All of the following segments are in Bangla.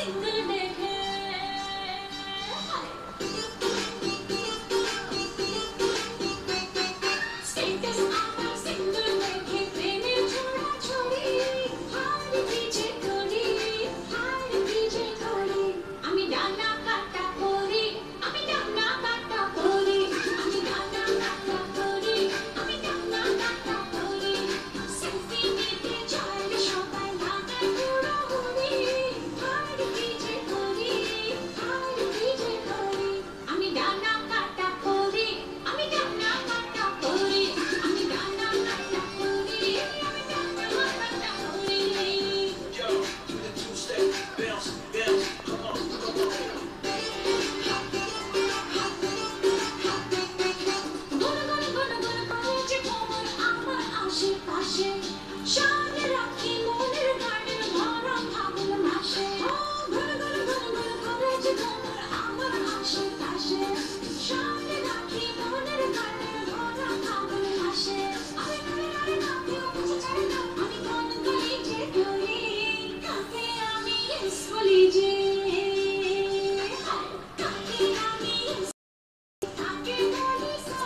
single देखे status আমার single देखे প্রেমের ছোড়া ছড়ি হার পিছে করি আমি ডানা কাটা করি আমি ডানা কাটা করি আমি ডানা কাটা করি আমি ডানা কাটা করি সেলফি নিতে চাইলে সবাই লাগে হুড়োহুড়ি হার পিছে করি আমি ডানা কাটা করি আমি ডানা কাটা করি আমি ডানা কাটা করি আমি ডানা কাটা করি Yo, do the two-step, bounce, bounce, come on, come on. করেছে খবর আমার আশেপাশে সামনে রাখি মনের গানের ভরা ফাগুন মাসে করেছে খবর আমার আশেপাশে সামনে রাখি মনের গানের ভরা ফাগুন মাসে আমি কোন গলি যে গলি কাকে আমি yes বলি যে কাকে আমি yes কাকে বলি so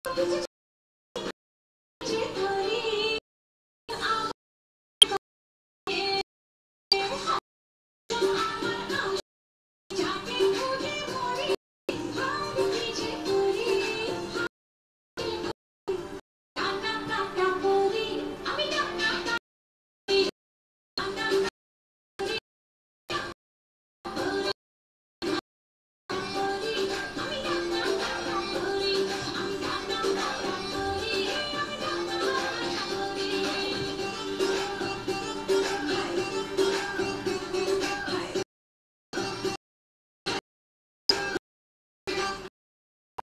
Shining,